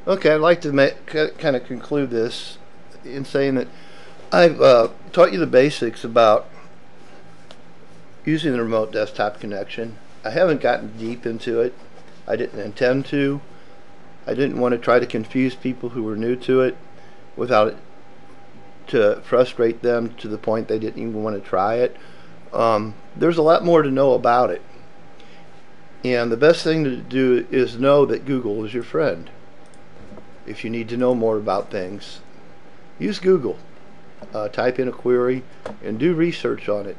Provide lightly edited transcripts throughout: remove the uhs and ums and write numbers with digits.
Okay, I'd like to kind of conclude this in saying that I've taught you the basics about using the remote desktop connection. I haven't gotten deep into it. I didn't intend to. I didn't want to try to confuse people who were new to it without it to frustrate them to the point they didn't even want to try it. There's a lot more to know about it. And the best thing to do is know that Google is your friend. If you need to know more about things, use Google. Type in a query and do research on it.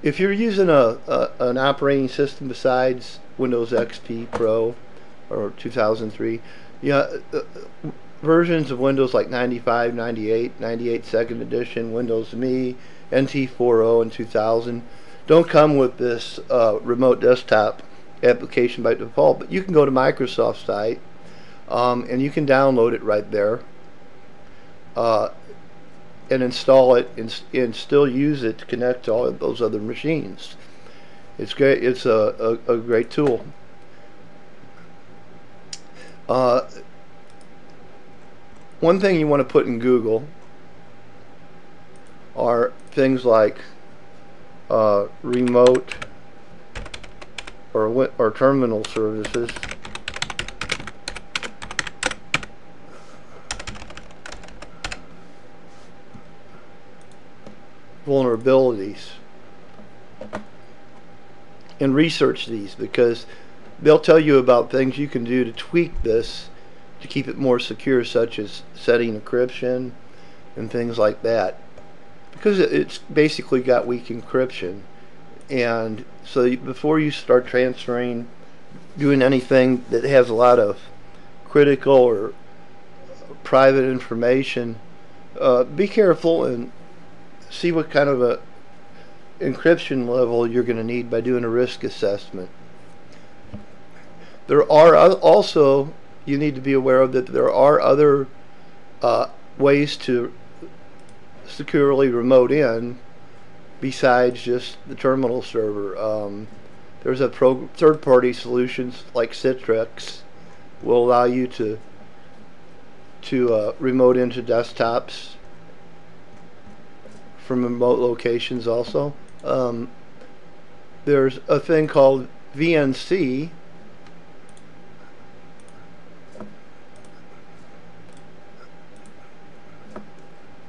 If you're using an operating system besides Windows XP Pro or 2003, yeah, versions of Windows like 95, 98, 98 second edition, Windows Me, NT 4.0, and 2000 don't come with this remote desktop application by default, but you can go to Microsoft's site and you can download it right there and install it and still use it to connect to all of those other machines. It's great. It's a great tool. One thing you want to put in Google are things like remote or terminal services, vulnerabilities, and research these, because they'll tell you about things you can do to tweak this to keep it more secure, such as setting encryption and things like that, because it's basically got weak encryption. And so before you start transferring, doing anything that has a lot of critical or private information, be careful and see what kind of a encryption level you're going to need by doing a risk assessment. There are also, you need to be aware of that there are other ways to securely remote in besides just the terminal server. There's a third-party solutions like Citrix will allow you to remote into desktops from remote locations also. There's a thing called VNC,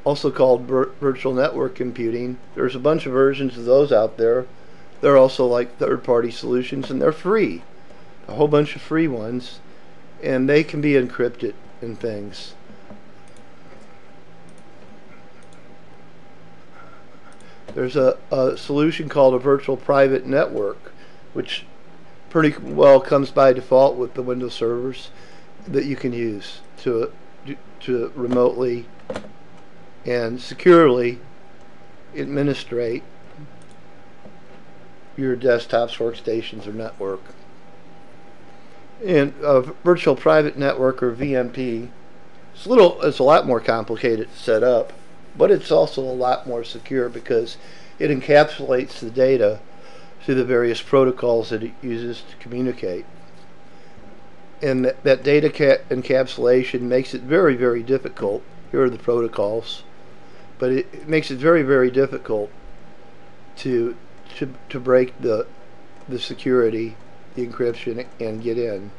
also called virtual network computing. There's a bunch of versions of those out there. They're also like third-party solutions, and they're free. A whole bunch of free ones, and they can be encrypted and things. There's a solution called a virtual private network, which pretty well comes by default with the Windows servers, that you can use to remotely and securely administrate your desktops, workstations, or network. And a virtual private network, or VNP, it's a lot more complicated to set up, but it's also a lot more secure because it encapsulates the data through the various protocols that it uses to communicate. And that data encapsulation makes it very, very difficult. Here are the protocols, but it makes it very, very difficult to break the security, the encryption, and get in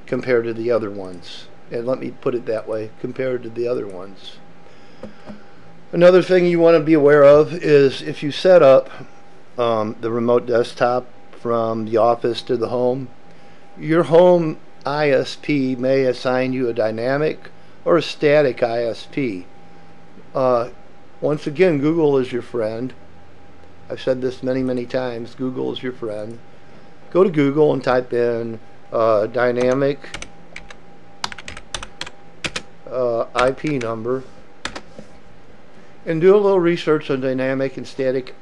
compared to the other ones. And let me put it that way, compared to the other ones. Another thing you want to be aware of is if you set up the remote desktop from the office to the home, your home ISP may assign you a dynamic or a static ISP. Once again, Google is your friend. I've said this many, many times. Google is your friend. Go to Google and type in dynamic IP number and do a little research on dynamic and static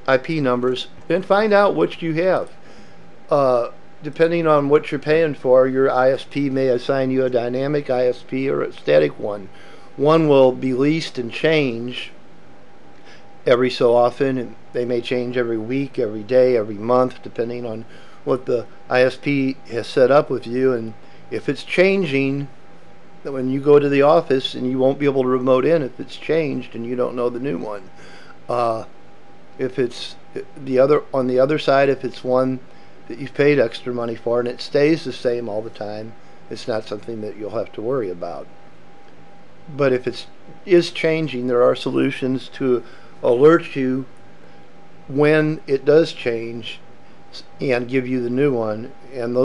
IP numbers and find out which you have. Depending on what you're paying for, your ISP may assign you a dynamic ISP or a static one. One will be leased and change every so often, and they may change every week, every day, every month, depending on what the ISP has set up with you, and if it's changing, when you go to the office, and you won't be able to remote in if it's changed and you don't know the new one. If it's the other on the other side, if it's one that you've paid extra money for and it stays the same all the time, it's not something that you'll have to worry about. But if it is changing, there are solutions to alert you when it does change and give you the new one, and those